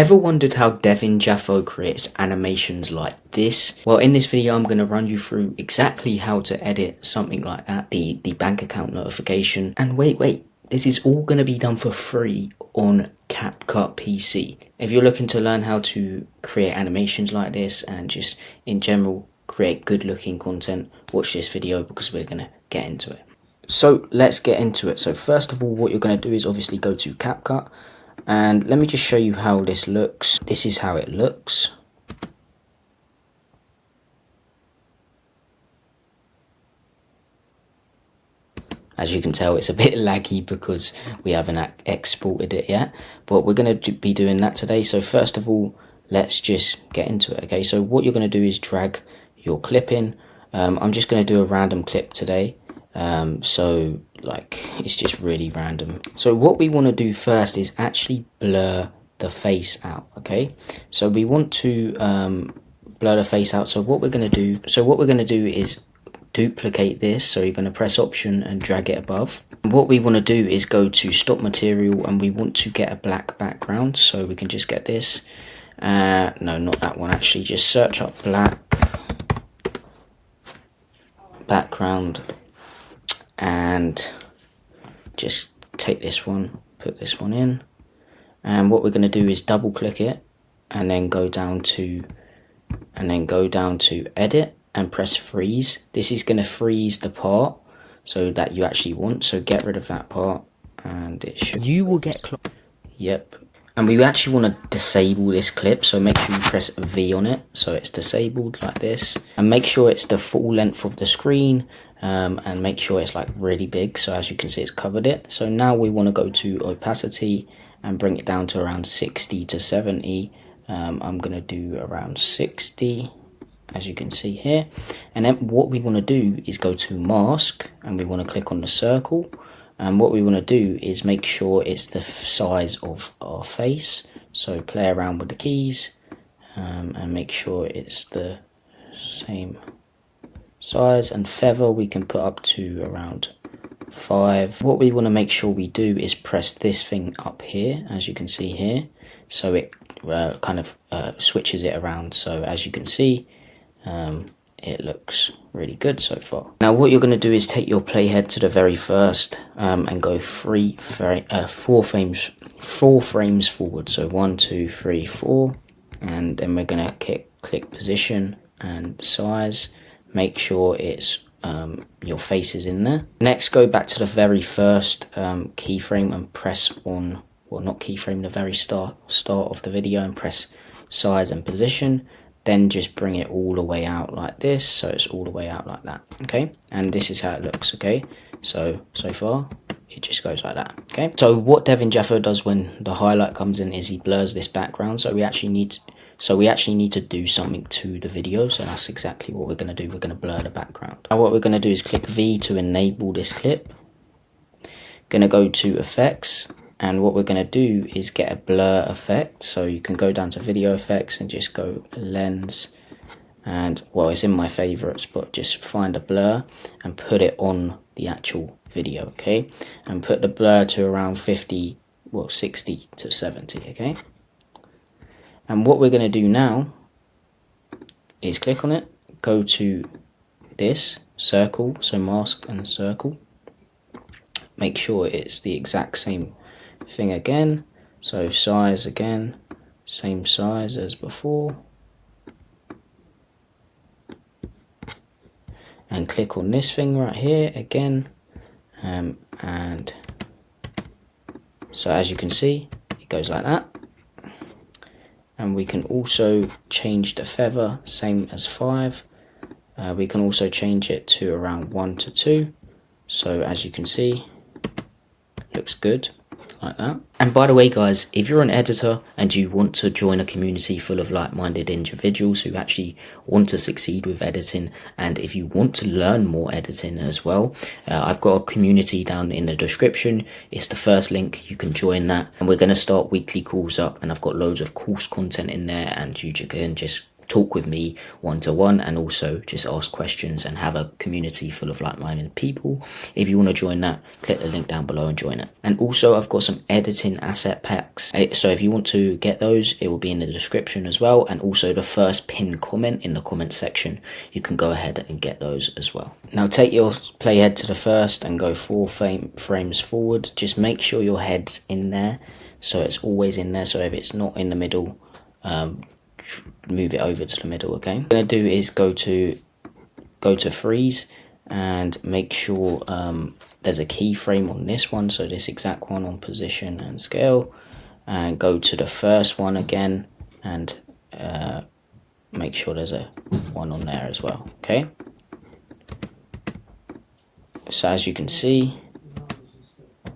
Ever wondered how Devin Jatho creates animations like this? Well, in this video I'm going to run you through exactly how to edit something like that, the bank account notification. And wait, this is all going to be done for free on Capcut PC. If you're looking to learn how to create animations like this and just in general create good looking content, watch this video because we're going to get into it. So let's get into it. So first of all, what you're going to do is obviously go to Capcut. And let me just show you how this looks. This is how it looks. As you can tell, it's a bit laggy because we haven't exported it yet. But we're going to be doing that today. So first of all, let's just get into it. Okay, so what you're going to do is drag your clip in. I'm just going to do a random clip today. So like it's just really random. So what we want to do first is actually blur the face out. Okay, so we want to blur the face out. So what we're going to do is duplicate this. So you're going to press Option and drag it above. What we want to do is go to stop material and we want to get a black background. So we can just get this. No, not that one actually. Just search up black background and just take this one, put this one in, and what we're going to do is double click it and then go down to edit and press freeze. This is going to freeze the part so that you actually want, so get rid of that part and it should, you will get yep. And we actually want to disable this clip, so make sure you press V on it so it's disabled like this, and make sure it's the full length of the screen. And make sure it's like really big, so as you can see it's covered it. So now we want to go to opacity and bring it down to around 60 to 70. I'm going to do around 60 as you can see here, and then what we want to do is go to mask and we want to click on the circle, and what we want to do is make sure it's the size of our face. So play around with the keys and make sure it's the same size, and feather we can put up to around 5. What we want to make sure we do is press this thing up here, as you can see here, so it kind of switches it around. So as you can see, it looks really good so far. Now what you're going to do is take your playhead to the very first and go 4 frames forward. So 1, 2, 3, 4, and then we're going to click position and size. Make sure it's your face is in there. Next, go back to the very first keyframe and press on, well, not keyframe, the very start of the video, and press size and position. Then just bring it all the way out like this, so it's all the way out like that. Okay, and this is how it looks. Okay, so far it just goes like that. Okay, so what Devin Jatho does when the highlight comes in is he blurs this background. So we actually need to do something to the video, so that's exactly what we're going to do. We're going to blur the background. Now what we're going to do is click V to enable this clip. Going to go to effects, and what we're going to do is get a blur effect. So you can go down to video effects and just go lens, and well, it's in my favorites, but just find a blur and put it on the actual video. Okay, and put the blur to around 50, well, 60 to 70. Okay. And what we're going to do now is click on it, go to this circle, so mask and circle. Make sure it's the exact same thing again. So size again, same size as before. And click on this thing right here again. And so as you can see, it goes like that. And we can also change the feather, same as 5. We can also change it to around 1 to 2. So as you can see, looks good like that. And by the way guys, if you're an editor and you want to join a community full of like-minded individuals who actually want to succeed with editing, and if you want to learn more editing as well, I've got a community down in the description. It's the first link, you can join that, and we're going to start weekly calls up, and I've got loads of course content in there, and you can just talk with me one-to-one, and also just ask questions and have a community full of like-minded people. If you want to join that, click the link down below and join it. And also I've got some editing asset packs, so if you want to get those, it will be in the description as well, and also the first pinned comment in the comment section. You can go ahead and get those as well. Now take your playhead to the first and go 4 frames forward. Just make sure your head's in there, so it's always in there. So if it's not in the middle, move it over to the middle. Okay, what I'm gonna do is go to freeze and make sure there's a keyframe on this one, so this exact one on position and scale, and go to the first one again and make sure there's a one on there as well. Okay, so as you can see,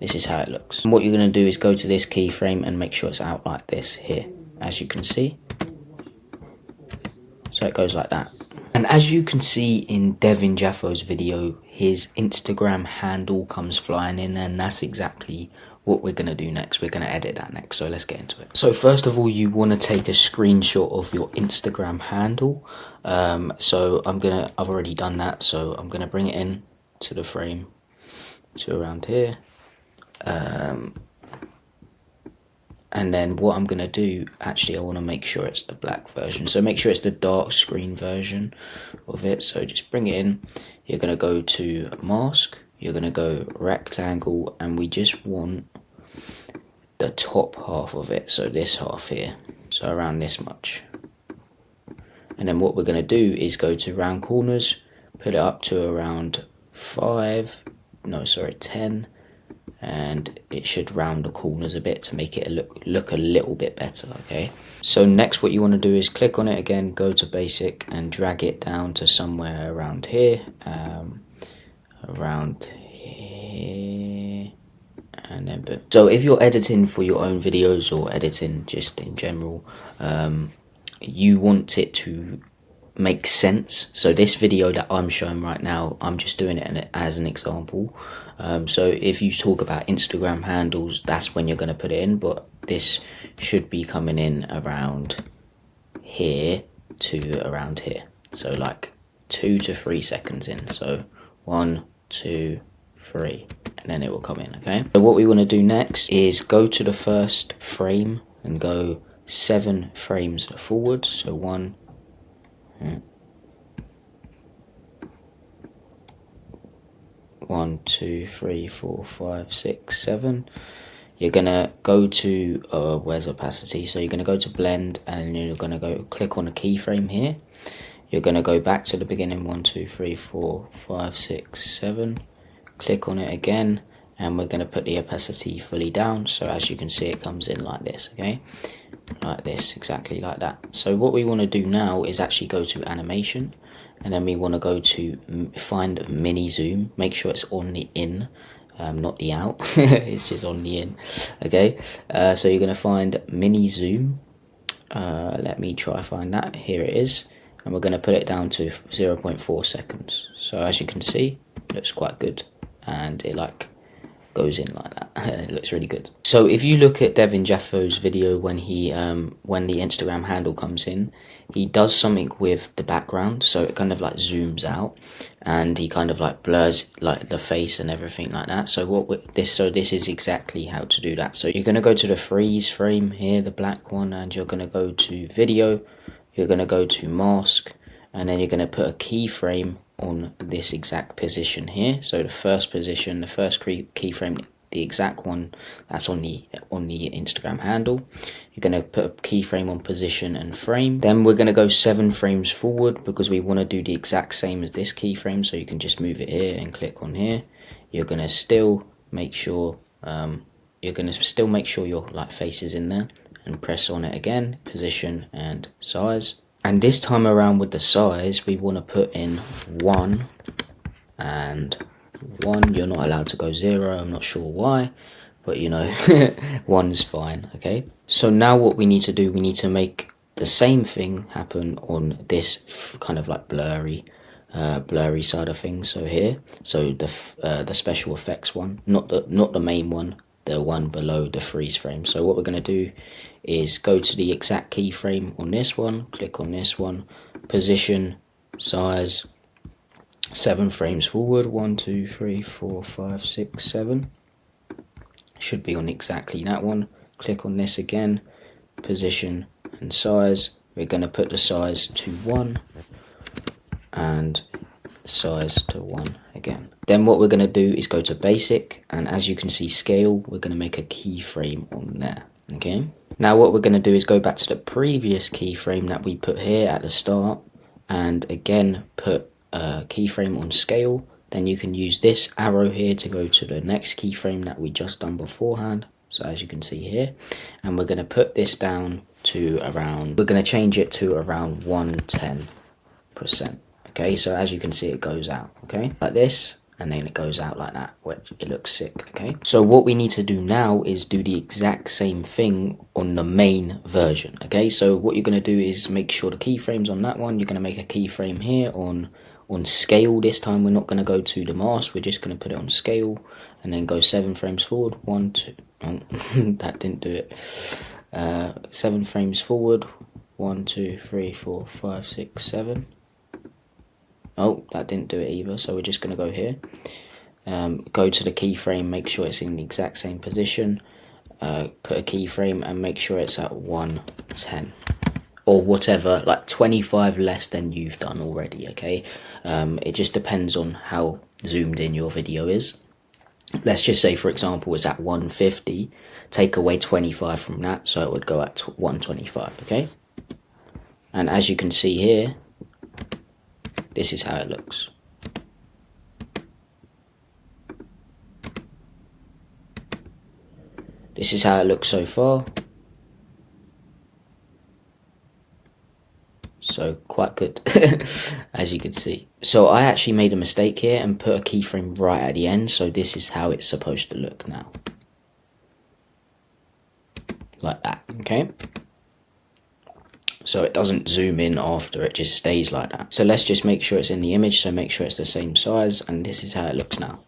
this is how it looks. And what you're going to do is go to this keyframe and make sure it's out like this here, as you can see. So it goes like that. And as you can see in Devin Jatho's video, his Instagram handle comes flying in, and that's exactly what we're going to do next. We're going to edit that next, so let's get into it. So first of all, you want to take a screenshot of your Instagram handle. So I've already done that, so I'm going to bring it in to the frame to around here. And then what I'm going to do, actually I want to make sure it's the black version, so make sure it's the dark screen version of it. So just bring it in, you're going to go to mask, you're going to go rectangle, and we just want the top half of it, so this half here, so around this much. And then what we're going to do is go to round corners, put it up to around 10, and it should round the corners a bit to make it look a little bit better. Okay, so next what you want to do is click on it again, go to basic and drag it down to somewhere around here, and then so if you're editing for your own videos or editing just in general, you want it to make sense. So this video that I'm showing right now, I'm just doing it as an example. So if you talk about Instagram handles, that's when you're going to put it in, but this should be coming in around here to around here, so like 2 to 3 seconds in. So 1, 2, 3, and then it will come in. Okay, so what we want to do next is go to the first frame and go 7 frames forward. So 1, 2, 3, 4, 5, 6, 7. You're gonna go to where's opacity, so you're gonna go to blend, and you're gonna go click on a keyframe here. You're gonna go back to the beginning, 1, 2, 3, 4, 5, 6, 7. Click on it again, and we're gonna put the opacity fully down, so as you can see it comes in like this. Okay, like this, exactly like that. So what we want to do now is actually go to animation, and then we want to go to find mini zoom. Make sure it's on the in, not the out. It's just on the in. Okay, so you're going to find mini zoom. Let me try find that. Here it is, and we're going to put it down to 0.4 seconds. So as you can see, it looks quite good, and it like goes in like that. It looks really good. So if you look at Devin Jatho's video, when he when the Instagram handle comes in, he does something with the background, so it kind of like zooms out, and he kind of like blurs like the face and everything like that. So this is exactly how to do that. So you're going to go to the freeze frame here, the black one, and you're going to go to video, you're going to go to mask, and then you're going to put a keyframe on this exact position here. So the first position, the first keyframe, the exact one that's on the Instagram handle. You're going to put a keyframe on position and frame. Then we're going to go 7 frames forward, because we want to do the exact same as this keyframe. So you can just move it here and click on here. You're going to still make sure your like face is in there, and press on it again, position and size. And this time around with the size, we want to put in 1 and 1. You're not allowed to go 0. I'm not sure why, but you know, 1 is fine. Okay, so now what we need to do, we need to make the same thing happen on this kind of like blurry side of things. So here, so the special effects one, not the main one, the one below the freeze frame. So what we're going to do is go to the exact keyframe on this one, click on this one, position, size, 7 frames forward, 1 2 3 4 5 6 7, should be on exactly that one. Click on this again, position and size. We're going to put the size to 1 and size to 1 again. Then what we're going to do is go to basic, and as you can see, scale, we're going to make a keyframe on there. Okay, now what we're going to do is go back to the previous keyframe that we put here at the start, and again put a keyframe on scale. Then you can use this arrow here to go to the next keyframe that we just done beforehand. So as you can see here, and we're going to put this down to around, we're going to change it to around 110%. Okay, so as you can see, it goes out, okay, like this, and then it goes out like that, which it looks sick. Okay, so what we need to do now is do the exact same thing on the main version. Okay, so what you're going to do is make sure the keyframes on that one, you're going to make a keyframe here on scale. This time we're not going to go to the mask, we're just going to put it on scale, and then go 7 frames forward, 1 2 oh, that didn't do it. 7 frames forward, 1 2 3 4 5 6 7. Oh, that didn't do it either, so we're just going to go here, go to the keyframe, make sure it's in the exact same position, put a keyframe and make sure it's at 110 or whatever, like 25 less than you've done already. Okay, it just depends on how zoomed in your video is. Let's just say, for example, it's at 150, take away 25 from that, so it would go at 125. Okay, and as you can see here, this is how it looks. This is how it looks so far. So quite good, as you can see. So I actually made a mistake here and put a keyframe right at the end. So this is how it's supposed to look now. Like that, okay? So it doesn't zoom in after, it just stays like that. So let's just make sure it's in the image, so make sure it's the same size, and this is how it looks now.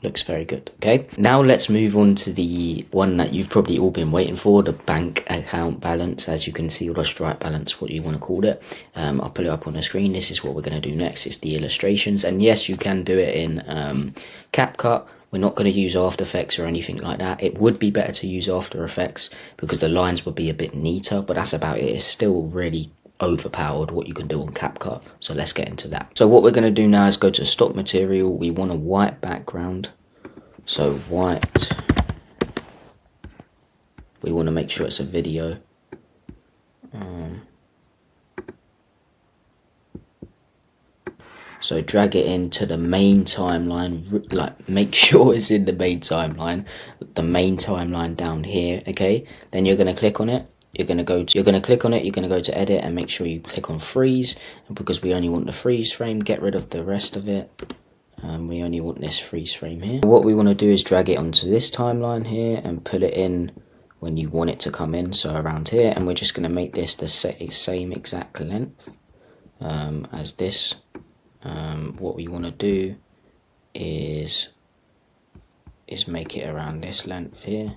Looks very good. Okay, now let's move on to the one that you've probably all been waiting for, the bank account balance, as you can see, or the stripe balance, what you want to call it. I'll put it up on the screen. This is what we're going to do next. It's the illustrations, and yes, you can do it in Capcut. We're not going to use After Effects or anything like that. It would be better to use After Effects because the lines would be a bit neater, but that's about it. It's still really overpowered what you can do on Capcut, so let's get into that. So what we're going to do now is go to stock material. We want a white background, so white. We want to make sure it's a video. So drag it into the main timeline, like make sure it's in the main timeline down here. Okay, then you're going to click on it. You're going to click on it, you're going to go to edit and make sure you click on freeze, and because we only want the freeze frame, get rid of the rest of it. We only want this freeze frame here. What we want to do is drag it onto this timeline here and put it in when you want it to come in, so around here, and we're just going to make this the same exact length as this. What we want to do is make it around this length here,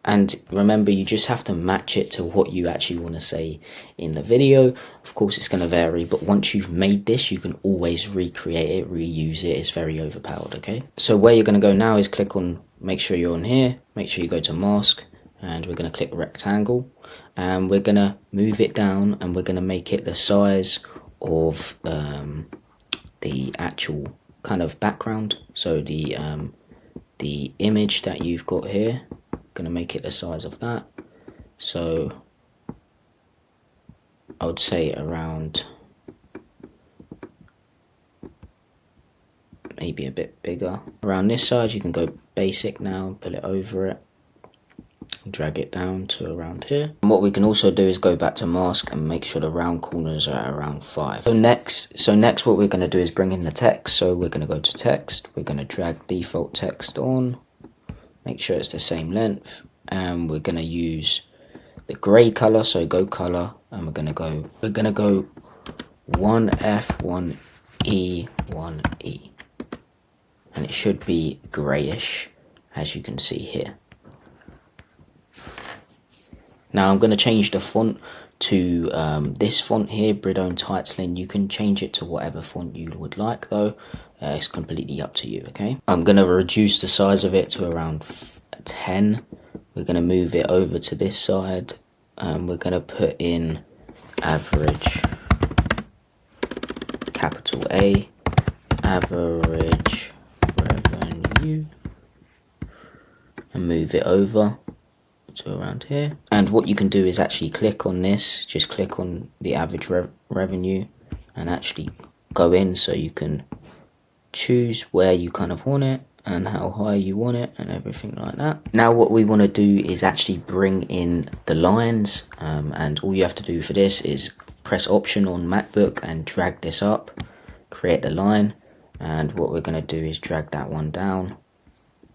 and remember, you just have to match it to what you actually want to say in the video. Of course, it's going to vary, but once you've made this, you can always recreate it, reuse it. It's very overpowered, okay? So where you're going to go now is click on, make sure you're on here, make sure you go to mask, and we're going to click rectangle, and we're going to move it down, and we're going to make it the size of the actual kind of background. So the image that you've got here, going to make it the size of that. So I would say around, maybe a bit bigger. Around this side, you can go basic now, put it over it, drag it down to around here. And what we can also do is go back to mask and make sure the round corners are at around 5. So next what we're going to do is bring in the text. So we're going to go to text, we're going to drag default text on, make sure it's the same length, and we're going to use the grey color, so go color, and we're going to go 1F1 E1E. And it should be grayish, as you can see here. Now I'm going to change the font to this font here, Bridone Tightslin. You can change it to whatever font you would like though. It's completely up to you, okay? I'm going to reduce the size of it to around 10. We're going to move it over to this side. We're going to put in average, capital A, average revenue, and move it over to around here. And what you can do is actually click on this, just click on the average revenue and actually go in, so you can choose where you kind of want it and how high you want it and everything like that. Now what we want to do is actually bring in the lines, and all you have to do for this is press Option on MacBook and drag this up, create the line, and what we're going to do is drag that one down.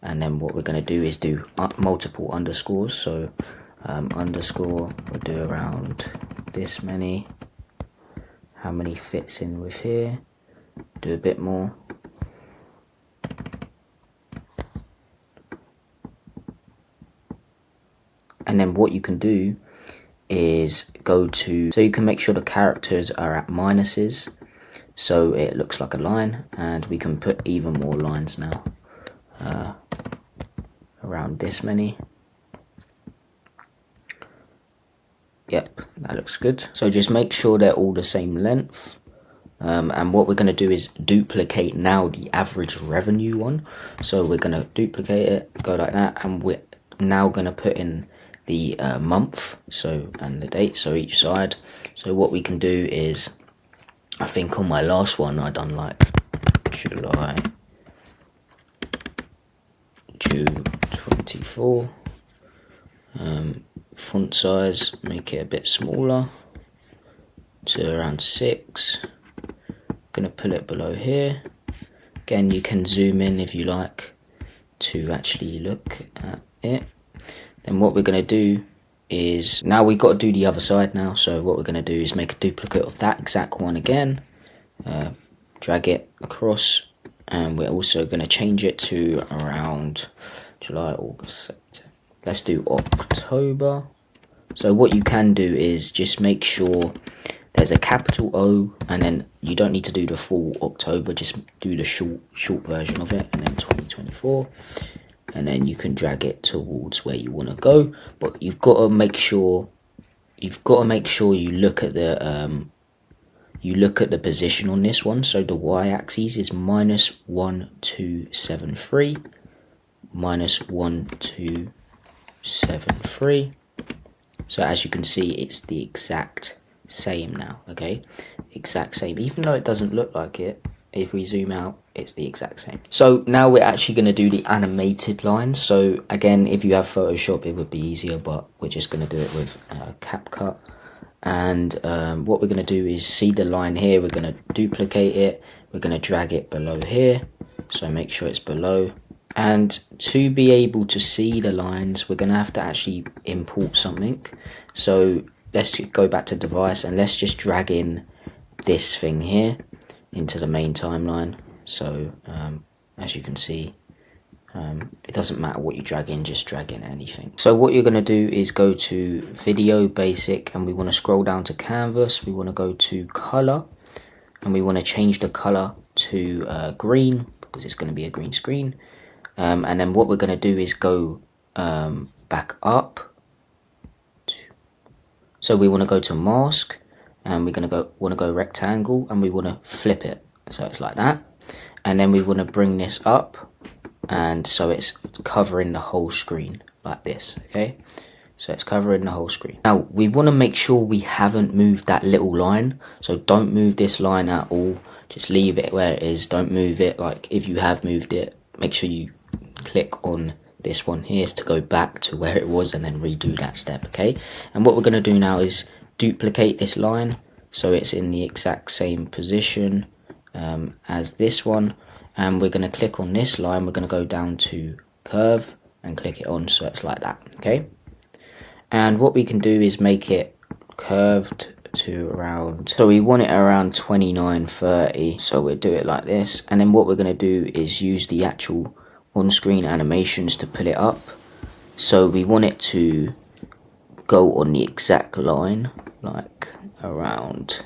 And then what we're going to do is do multiple underscores. So underscore, we'll do around this many. How many fits in with here? Do a bit more. And then what you can do is go to, so you can make sure the characters are at minuses, so it looks like a line, and we can put even more lines now. Around this many. Yep, that looks good. So just make sure they're all the same length. And what we're going to do is duplicate now the average revenue one. So we're going to duplicate it, go like that, and we're now going to put in the month, so, and the date, so each side. So what we can do is, I think on my last one I done like July, June 24. Font size, make it a bit smaller to around 6. Gonna put it below here. Again, you can zoom in if you like to actually look at it. Then what we're gonna do is, now we've got to do the other side now, so what we're gonna do is make a duplicate of that exact one again, drag it across, and we're also gonna change it to around July, August, September. Let's do October. So what you can do is just make sure there's a capital O, and then you don't need to do the full October, just do the short version of it, and then 2024, and then you can drag it towards where you want to go. But you've got to make sure you look at the position on this one. So the y-axis is -1273, -1273. So as you can see, it's the exact same now, okay? Exact same, even though it doesn't look like it. If we zoom out, it's the exact same. So now we're actually going to do the animated lines. So again, if you have Photoshop, it would be easier, but we're just going to do it with Capcut. And what we're going to do is see the line here. We're going to duplicate it. We're going to drag it below here. So make sure it's below. And to be able to see the lines, we're going to have to actually import something. So let's go back to device, and let's just drag in this thing here into the main timeline. So as you can see, it doesn't matter what you drag in, just drag in anything. So what you're going to do is go to video, basic, and we want to scroll down to canvas. We want to go to color, and we want to change the color to green, because it's going to be a green screen. And then what we're going to do is go back up. So we want to go to mask, and we're going to want to go rectangle, and we want to flip it, so it's like that. And then we want to bring this up, and so it's covering the whole screen like this, okay? So it's covering the whole screen. Now we want to make sure we haven't moved that little line, so don't move this line at all, just leave it where it is, don't move it. Like if you have moved it, make sure you click on this one here to go back to where it was, and then redo that step, okay? And what we're going to do now is duplicate this line so it's in the exact same position as this one, and we're going to click on this line. We're going to go down to curve and click it on, so it's like that, okay? And what we can do is make it curved to around, so we want it around 29:30, so we'll do it like this. And then what we're going to do is use the actual on-screen animations to put it up. So we want it to go on the exact line, like around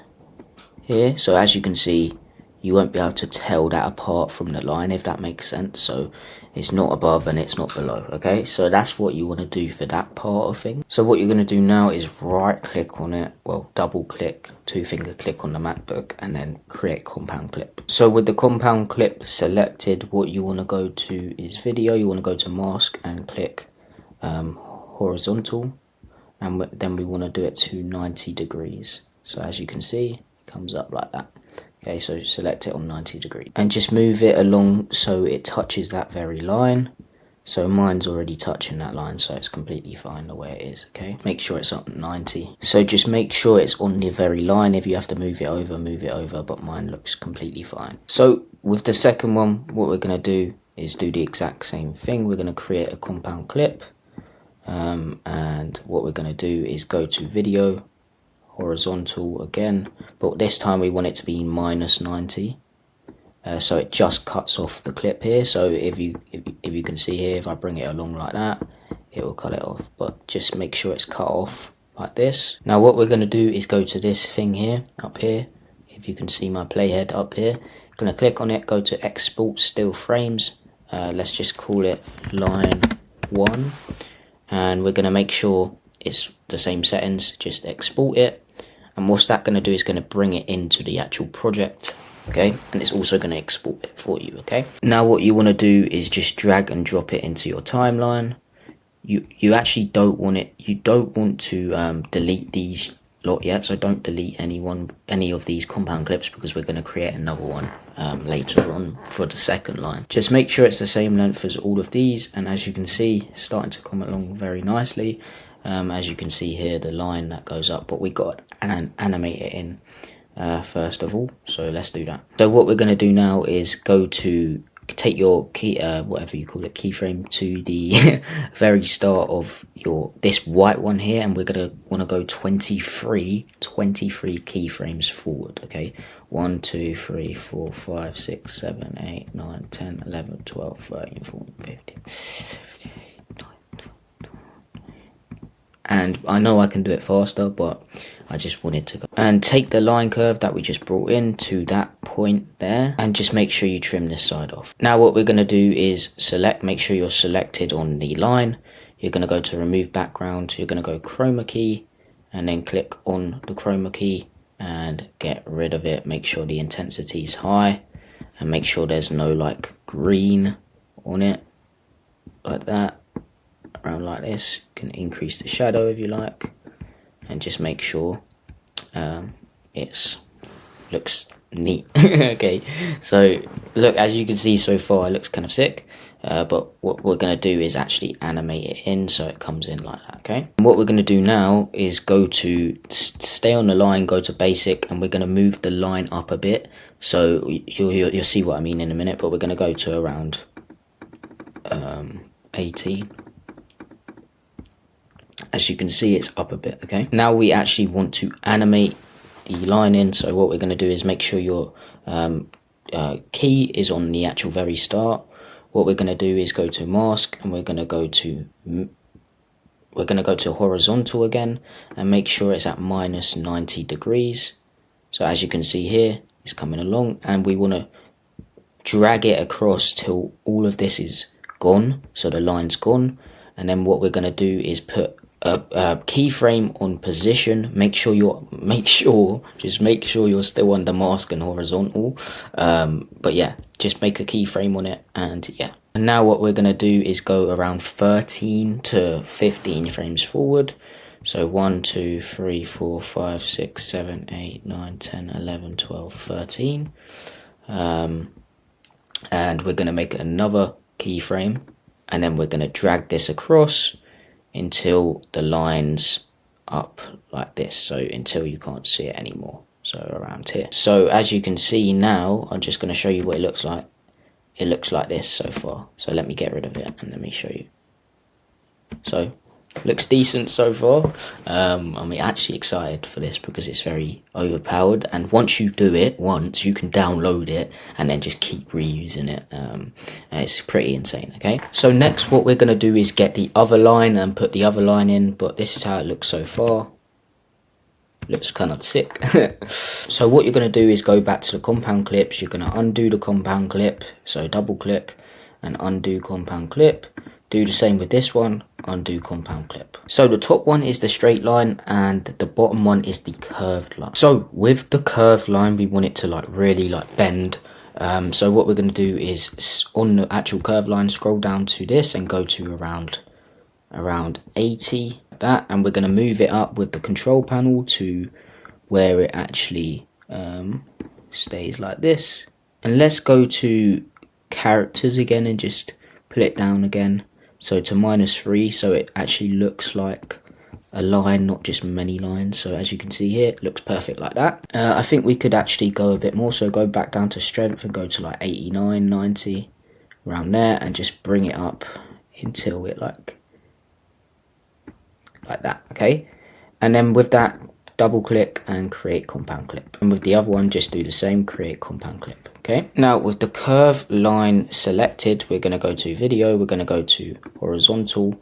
here. So as you can see, you won't be able to tell that apart from the line, if that makes sense. So it's not above and it's not below. Okay, so that's what you want to do for that part of thing. So what you're going to do now is right click on it, well, double click, two finger click on the MacBook, and then create compound clip. So with the compound clip selected, what you want to go to is video. You want to go to mask and click horizontal, and then we want to do it to 90 degrees. So as you can see, it comes up like that. Okay, so select it on 90 degrees and just move it along so it touches that very line. So mine's already touching that line, so it's completely fine the way it is. Okay, make sure it's up 90. So just make sure it's on the very line. If you have to move it over, but mine looks completely fine. So with the second one, what we're going to do is do the exact same thing. We're going to create a compound clip, and what we're going to do is go to video, horizontal again, but this time we want it to be -90, so it just cuts off the clip here. So if you can see here, if I bring it along like that, it will cut it off, but just make sure it's cut off like this. Now what we're going to do is go to this thing here, up here, if you can see my playhead up here, going to click on it, go to export still frames, let's just call it line 1, and we're going to make sure it's the same settings, just export it. And what's that going to do is going to bring it into the actual project, okay, and it's also going to export it for you. Okay, now what you want to do is just drag and drop it into your timeline. You actually don't want it, you don't want to delete these lot yet, so don't delete any of these compound clips, because we're going to create another one later on for the second line. Just make sure it's the same length as all of these, and as you can see, it's starting to come along very nicely. As you can see here, the line that goes up, but we got an animate it in first of all, so let's do that. So what we're going to do now is go to take your key, whatever you call it, keyframe, to the very start of this white one here, and we're going to want to go 23 keyframes forward. Okay, 1 2 3 4 5 6 7 8 9 10 11 12 13 14 15. And I know I can do it faster, but I just wanted to go. And take the line curve that we just brought in to that point there, and just make sure you trim this side off. Now what we're going to do is make sure you're selected on the line. You're going to go to remove background, you're going to go chroma key, and then click on the chroma key and get rid of it. Make sure the intensity is high, and make sure there's no like green on it, like that. Around like this. You can increase the shadow if you like, and just make sure it looks neat. Okay, so look, as you can see so far, it looks kind of sick, but what we're going to do is actually animate it in so it comes in like that. Okay, and what we're going to do now is go to stay on the line, go to basic, and we're going to move the line up a bit. So you'll see what I mean in a minute, but we're going to go to around 18. As you can see, it's up a bit. Okay, now we actually want to animate the line in, so what we're going to do is make sure your key is on the actual very start. What we're going to do is go to mask, and we're going to go to horizontal again, and make sure it's at -90 degrees. So as you can see here, it's coming along, and we want to drag it across till all of this is gone, so the line's gone. And then what we're going to do is put a keyframe on position. Make sure you're still under mask and horizontal, but yeah, just make a keyframe on it, and yeah. And now what we're going to do is go around 13 to 15 frames forward. So 1 2 3 4 5 6 7 8 9 10 11 12 13, and we're going to make another keyframe, and then we're going to drag this across until the line's up like this, so until you can't see it anymore, so around here. So as you can see now, I'm just going to show you what it looks like. It looks like this so far, so let me get rid of it and let me show you. So looks decent so far. I'm actually excited for this because it's very overpowered, and once you do it once, you can download it and then just keep reusing it. And it's pretty insane. Okay, so next what we're going to do is get the other line and put the other line in, but this is how it looks so far. Looks kind of sick. So what you're going to do is go back to the compound clips. You're going to undo the compound clip, so double click and undo compound clip. Do the same with this one, undo compound clip. So the top one is the straight line and the bottom one is the curved line. So with the curved line, we want it to like really like bend. So what we're going to do is on the actual curved line, scroll down to this and go to around 80, that, and we're going to move it up with the control panel to where it actually stays like this. And let's go to characters again and just put it down again, so to -3, so it actually looks like a line, not just many lines. So as you can see here, it looks perfect like that. I think we could actually go a bit more, so go back down to strength and go to like 89, 90, around there, and just bring it up until it like that. Okay, and then with that, double click and create compound clip, and with the other one just do the same, create compound clip. Okay, now with the curve line selected, we're going to go to video, we're going to go to horizontal,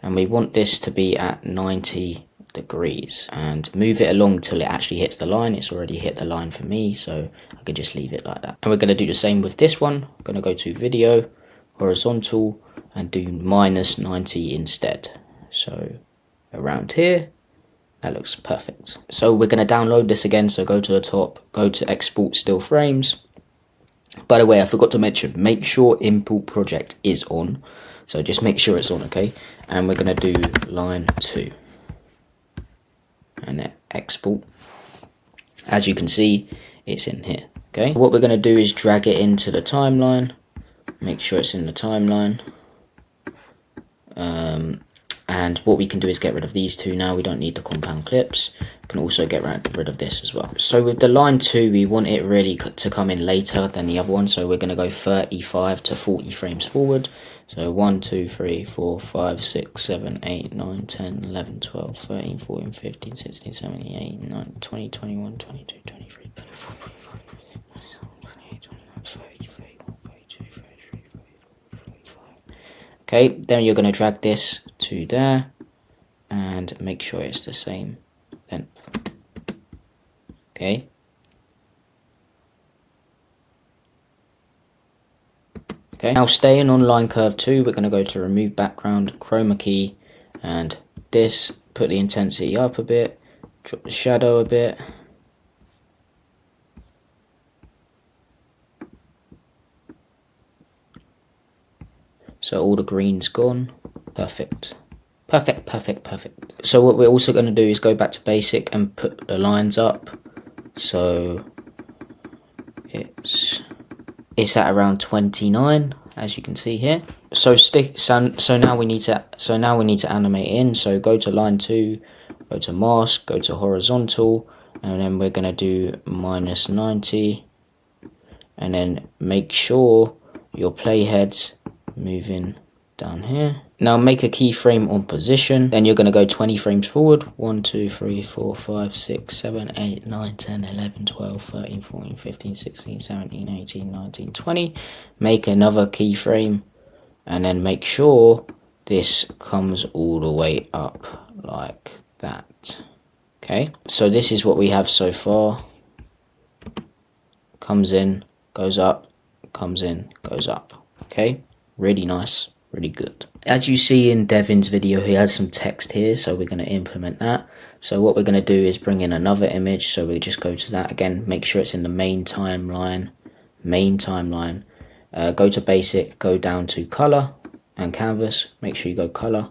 and we want this to be at 90 degrees and move it along till it actually hits the line. It's already hit the line for me, so I can just leave it like that. And we're going to do the same with this one. I'm going to go to video, horizontal, and do -90 instead, so around here. That looks perfect. So we're going to download this again, so go to the top, go to export still frames. By the way, I forgot to mention, make sure import project is on, so just make sure it's on. Okay, and we're going to do line 2 and then export. As you can see, it's in here. Okay, what we're going to do is drag it into the timeline, make sure it's in the timeline. And what we can do is get rid of these two now. We don't need the compound clips. We can also get rid of this as well. So with the line 2, we want it really to come in later than the other one. So we're going to go 35 to 40 frames forward. So 1, 2, 3, 4, 5, 6, 7, 8, 9, 10, 11, 12, 13, 14, 15, 16, 17, 18, 19, 20, 21, 22, 23, 24, 25, 27, 28, 29, 30, 31, 32, 33, 34, 35. Okay, then you're going to drag this to there and make sure it's the same length. Okay. Okay, now staying on line curve 2, we're going to go to remove background, chroma key, and this, put the intensity up a bit, drop the shadow a bit. So all the green's gone. Perfect. Perfect, perfect, perfect. So what we're also going to do is go back to basic and put the lines up. So it's at around 29, as you can see here. So now we need to animate in. So go to line 2, go to mask, go to horizontal, and then we're going to do -90, and then make sure your playhead's moving down here. Now make a keyframe on position, then you're going to go 20 frames forward. 1, 2, 3, 4, 5, 6, 7, 8, 9, 10, 11, 12, 13, 14, 15, 16, 17, 18, 19, 20. Make another keyframe and then make sure this comes all the way up like that. Okay, so this is what we have so far. Comes in, goes up, comes in, goes up. Okay, really nice, really good. As you see in Devin's video, he has some text here, so we're going to implement that. So what we're going to do is bring in another image, so we just go to that again, make sure it's in the main timeline, go to basic, go down to color and canvas, make sure you go color,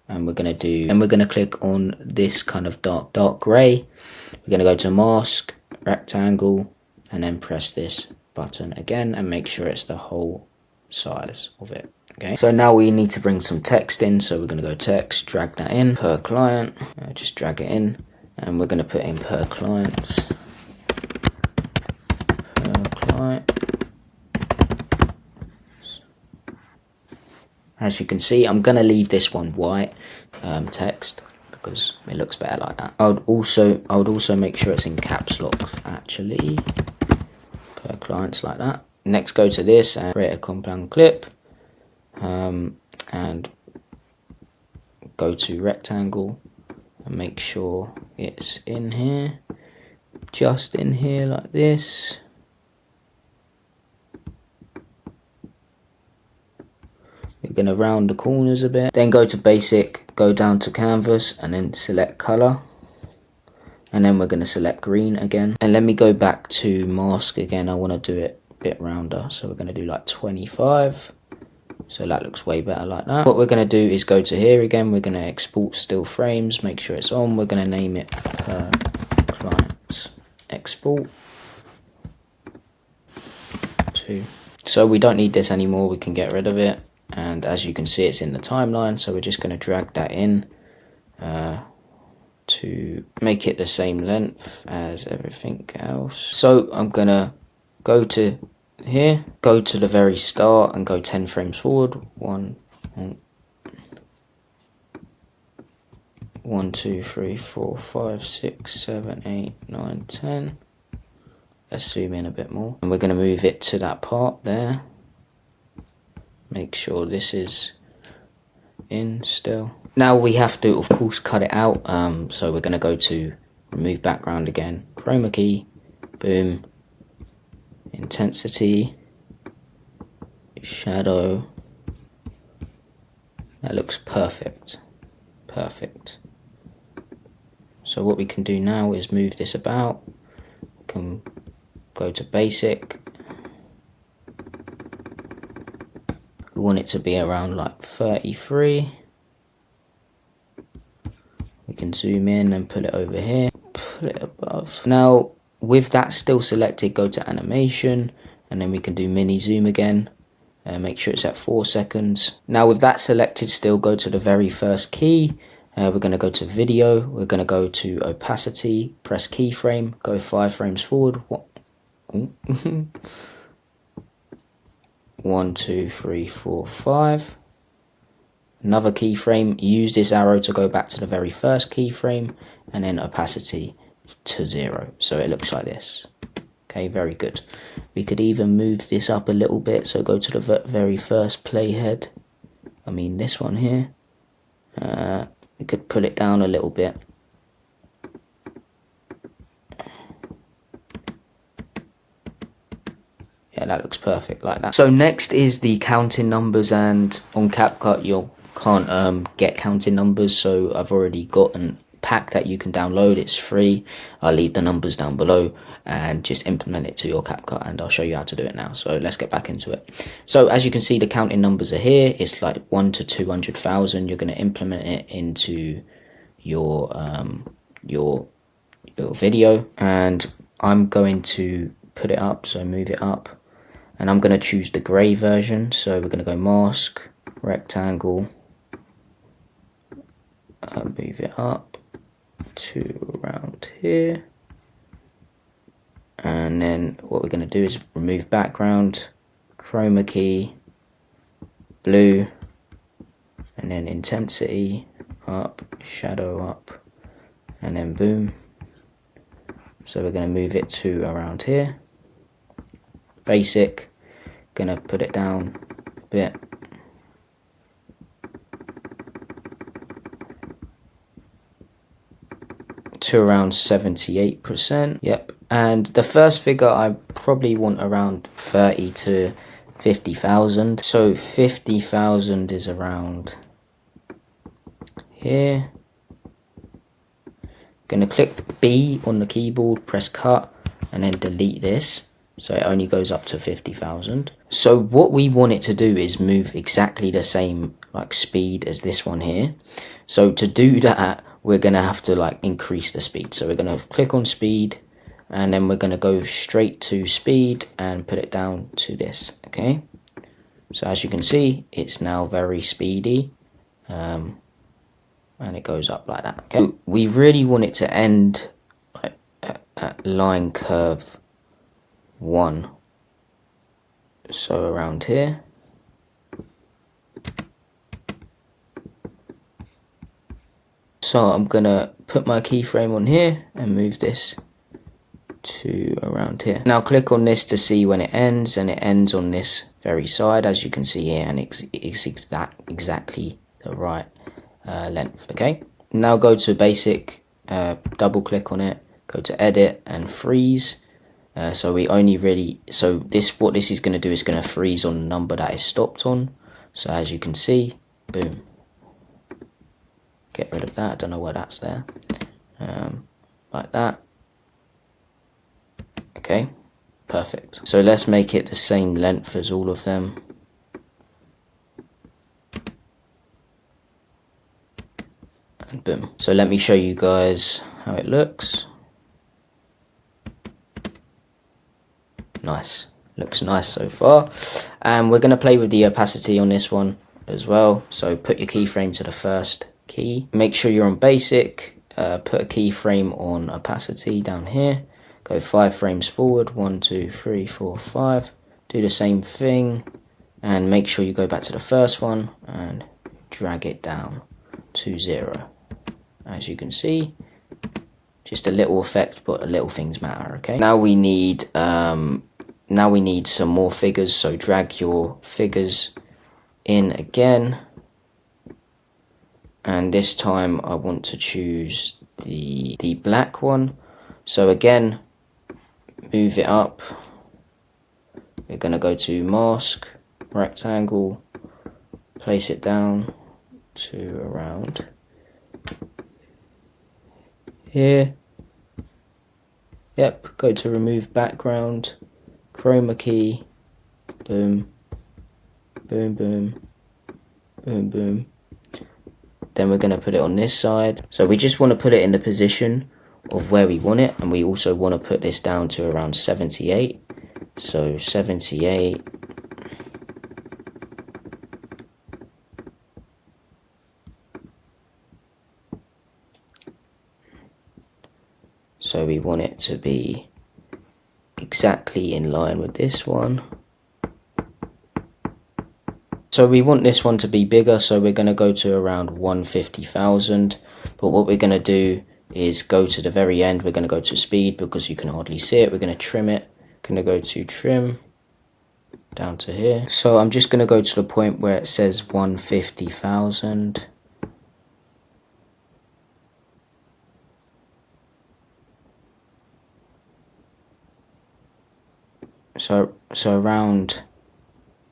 and we're going to click on this kind of dark gray. We're going to go to mask, rectangle, and then press this button again and make sure it's the whole size of it. Okay, so now we need to bring some text in, so we're going to go text, drag that in, per client, just drag it in, and we're going to put in per clients, per client, As you can see, I'm going to leave this one white text because it looks better like that. I would also make sure it's in caps lock actually, per clients, like that. Next, go to this and create a compound clip, and go to rectangle and make sure it's in here, just in here like this. We're going to round the corners a bit. Then go to basic, go down to canvas and then select color. And then we're going to select green again. And let me go back to mask again. I want to do it a bit rounder. So we're going to do like 25. So that looks way better like that. What we're going to do is go to here again. We're going to export still frames. Make sure it's on. We're going to name it clients export to. So we don't need this anymore. We can get rid of it. And as you can see, it's in the timeline, so we're just going to drag that in to make it the same length as everything else. So I'm going to go to here, go to the very start and go 10 frames forward. 1, 2, 3, 4, 5, 6, 7, 8, 9, 10. Let's zoom in a bit more. And we're going to move it to that part there. Make sure this is in still. Now we have to, of course, cut it out. So we're going to go to remove background again, chroma key, boom, intensity, shadow. That looks perfect. Perfect. So what we can do now is move this about. We can go to basic. We want it to be around like 33. We can zoom in and put it over here, put it above. Now with that still selected, go to animation and then we can do mini zoom again. Make sure it's at 4 seconds. Now with that selected still, go to the very first key. We're going to go to video. We're going to go to opacity, press keyframe, go 5 frames forward. 1, 2, 3, 4, 5. Another keyframe. Use this arrow to go back to the very first keyframe, and then opacity to 0. So it looks like this. Okay, very good. We could even move this up a little bit. So go to the very first playhead. I mean this one here. We could pull it down a little bit. Yeah, that looks perfect like that. So next is the counting numbers, and on CapCut you can't get counting numbers, so I've already got a pack that you can download. It's free. I'll leave the numbers down below and just implement it to your CapCut, and I'll show you how to do it now. So let's get back into it. So as you can see, the counting numbers are here. It's like 1 to 200,000. You're going to implement it into your video, and I'm going to put it up, so move it up, and I'm going to choose the grey version. So we're going to go mask, rectangle, move it up to around here, and then what we're going to do is remove background, chroma key, blue, and then intensity up, shadow up, and then boom. So we're going to move it to around here. Basic, going to put it down a bit. To around 78%. Yep. And the first figure I probably want around 30 to 50,000. So 50,000 is around here. Gonna click B on the keyboard, press cut, and then delete this. So it only goes up to 50,000. So what we want it to do is move exactly the same like speed as this one here. So to do that, we're gonna have to like increase the speed. So we're gonna click on speed, and then we're gonna go straight to speed and put it down to this. Okay. So as you can see, it's now very speedy. And it goes up like that. Okay. So we really want it to end like at line curve 1. So around here. So I'm gonna put my keyframe on here and move this to around here. Now click on this to see when it ends, and it ends on this very side, as you can see here, and it's exactly the right length. Okay, now go to basic, double click on it, go to edit and freeze. So we only really, so what this is going to do is going to freeze on the number that is stopped on. So as you can see, boom, get rid of that. I don't know why that's there. Like that. Okay, perfect. So let's make it the same length as all of them. And boom. So let me show you guys how it looks. Nice, looks nice so far. And we're going to play with the opacity on this one as well. So put your keyframe to the first key. Make sure you're on basic. Put a keyframe on opacity down here. Go 5 frames forward, 1, 2, 3, 4, 5. Do the same thing, and make sure you go back to the first one and drag it down to 0. As you can see, just a little effect, but the little things matter. Okay. Now we need some more figures. So drag your figures in again, and this time I want to choose the black one. So again, move it up. We're going to go to mask, rectangle, place it down to around here. Yep, go to remove background, chroma key, boom, boom, boom, boom, boom. Then we're going to put it on this side. So we just want to put it in the position of where we want it, and we also want to put this down to around 78. So 78. So we want it to be exactly in line with this one. So we want this one to be bigger, so we're going to go to around 150,000. But what we're going to do is go to the very end. We're going to go to speed because you can hardly see it. We're going to trim it. Going to go to trim down to here. So I'm just going to go to the point where it says 150,000. So around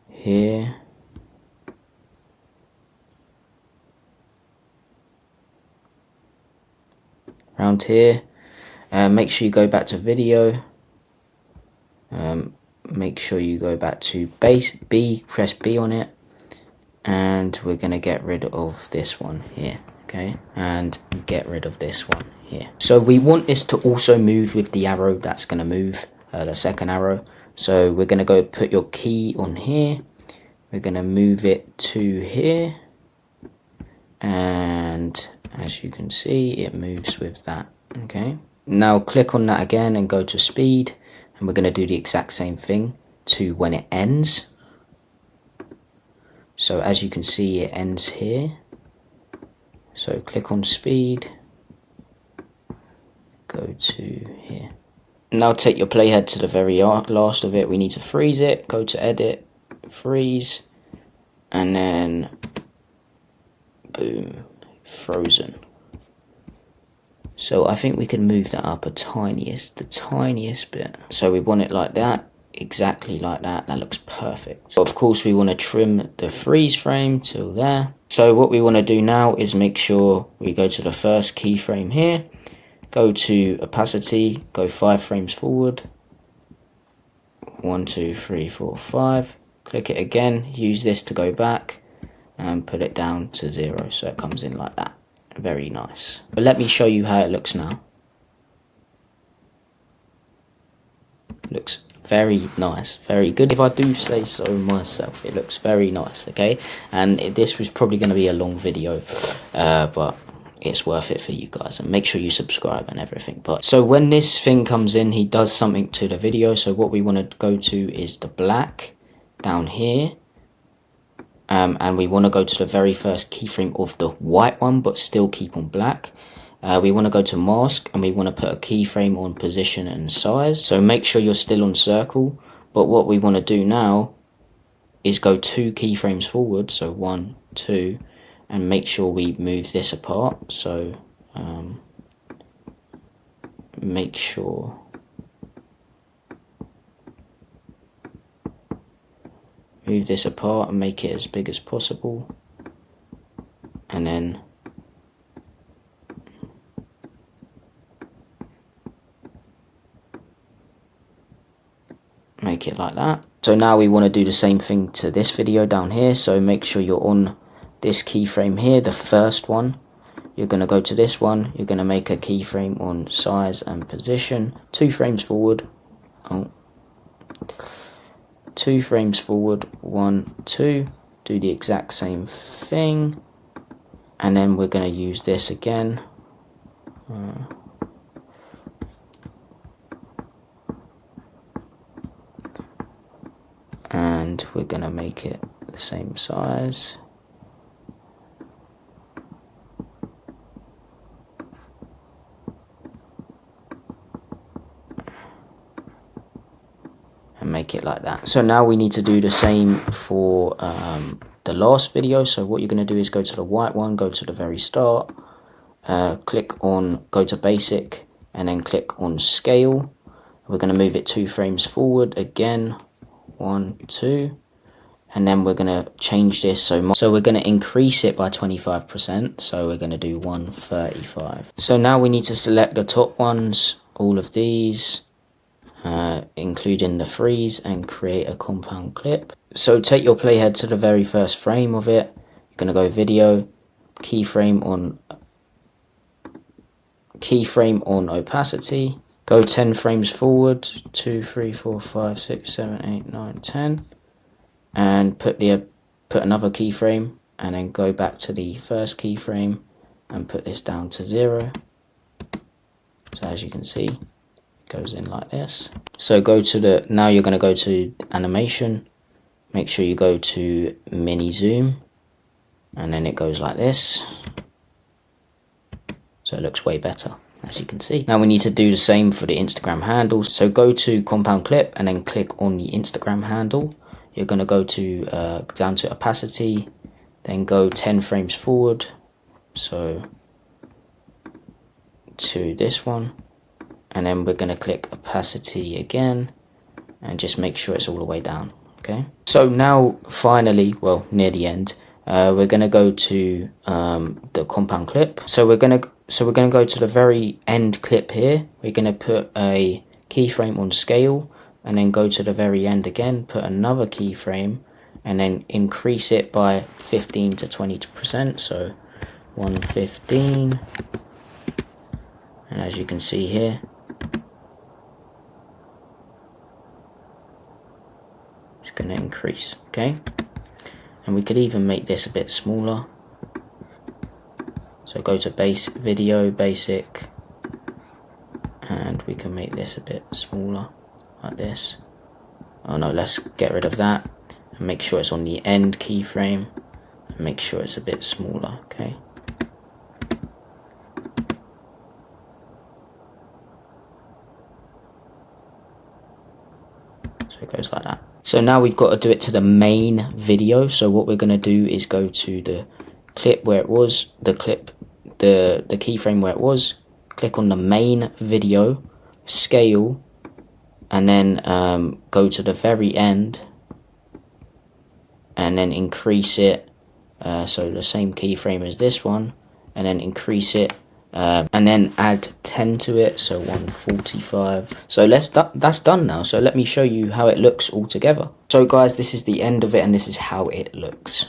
here. Around here. Make sure you go back to video. Make sure you go back to base B, press B on it, and we're going to get rid of this one here. Okay, and get rid of this one here. So we want this to also move with the arrow that's going to move, the second arrow. So we're going to go put your key on here. We're going to move it to here, and as you can see, it moves with that. Okay, now click on that again and go to speed, and we're going to do the exact same thing to when it ends. So as you can see, it ends here. So click on speed, go to here. Now take your playhead to the very last of it. We need to freeze it. Go to edit, freeze, and then boom, frozen. So I think we can move that up the tiniest bit. So we want it like that, exactly like that. That looks perfect. Of course, we want to trim the freeze frame till there. So what we want to do now is make sure we go to the first keyframe here, go to opacity, go 5 frames forward, 1, 2, 3, 4, 5. Click it again, use this to go back and put it down to 0 so it comes in like that. Very nice. But let me show you how it looks now. Looks very nice, very good. If I do say so myself, it looks very nice. Okay, and this was probably going to be a long video, but it's worth it for you guys, and make sure you subscribe and everything. But so when this thing comes in, he does something to the video. So what we want to go to is the black down here, and we want to go to the very first keyframe of the white one, but still keep on black. We want to go to mask, and we want to put a keyframe on position and size. So make sure you're still on circle, but what we want to do now is go 2 keyframes forward, so 1, 2, and make sure we move this apart. So make sure move this apart and make it as big as possible, and then make it like that. So now we want to do the same thing to this video down here. So make sure you're on this keyframe here, the first one. You're going to go to this one, you're going to make a keyframe on size and position, 2 frames forward, 2 frames forward, 1, 2, do the exact same thing, and then we're going to use this again. And we're going to make it the same size. And make it like that. So now we need to do the same for the last video. So what you're going to do is go to the white one, go to the very start, click on go to basic, and then click on scale. We're going to move it 2 frames forward again, 1, 2, and then we're going to change this. So we're going to increase it by 25%. So we're going to do 135. So now we need to select the top ones, all of these, including the freeze, and create a compound clip. So take your playhead to the very first frame of it. You're going to go video, keyframe on opacity, go 10 frames forward, 2, 3, 4, 5, 6, 7, 8, 9, 10, and put another keyframe, and then go back to the first keyframe and put this down to 0. So as you can see, goes in like this. So now you're going to go to animation, make sure you go to mini zoom, and then it goes like this. So it looks way better, as you can see. Now we need to do the same for the Instagram handle. So go to compound clip and then click on the Instagram handle. You're going to go to down to opacity, then go 10 frames forward, so to this one, and then we're going to click opacity again and just make sure it's all the way down. Okay, so now finally, well, near the end, we're going to go to the compound clip. So we're going to go to the very end clip here. We're going to put a keyframe on scale, and then go to the very end again, put another keyframe, and then increase it by 15 to 20%. So 115, and as you can see here, it's going to increase. Okay, and we could even make this a bit smaller. So go to video, basic, and we can make this a bit smaller, like this. Oh no, let's get rid of that, and make sure it's on the end keyframe, and make sure it's a bit smaller, okay? So it goes like that. So now we've got to do it to the main video. So what we're going to do is go to the clip where it was, the keyframe where it was, click on the main video, scale, and then go to the very end, and then increase it, so the same keyframe as this one, and then increase it, and then add 10 to it, so 145. So that's done now. So let me show you how it looks all together. So guys, this is the end of it, and this is how it looks.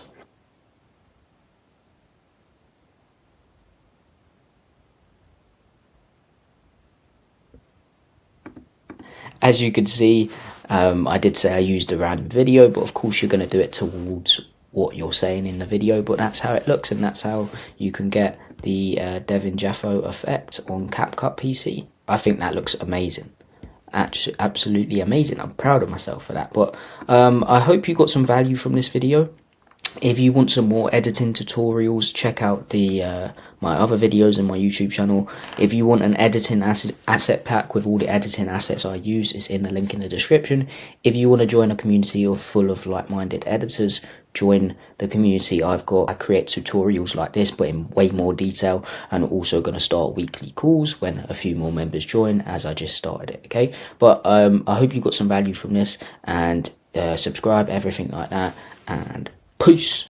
As you can see, I did say I used a random video, but of course you're going to do it towards what you're saying in the video, but that's how it looks, and that's how you can get the Devin Jatho effect on Capcut PC. I think that looks amazing. Absolutely amazing. I'm proud of myself for that. But I hope you got some value from this video. If you want some more editing tutorials, check out the my other videos in my YouTube channel. If you want an editing asset pack with all the editing assets I use, it's in the link in the description. If you want to join a community full of like-minded editors, join the community I've got. I create tutorials like this, but in way more detail, and also going to start weekly calls when a few more members join, as I just started it. Okay, but I hope you got some value from this, and subscribe, everything like that, and peace.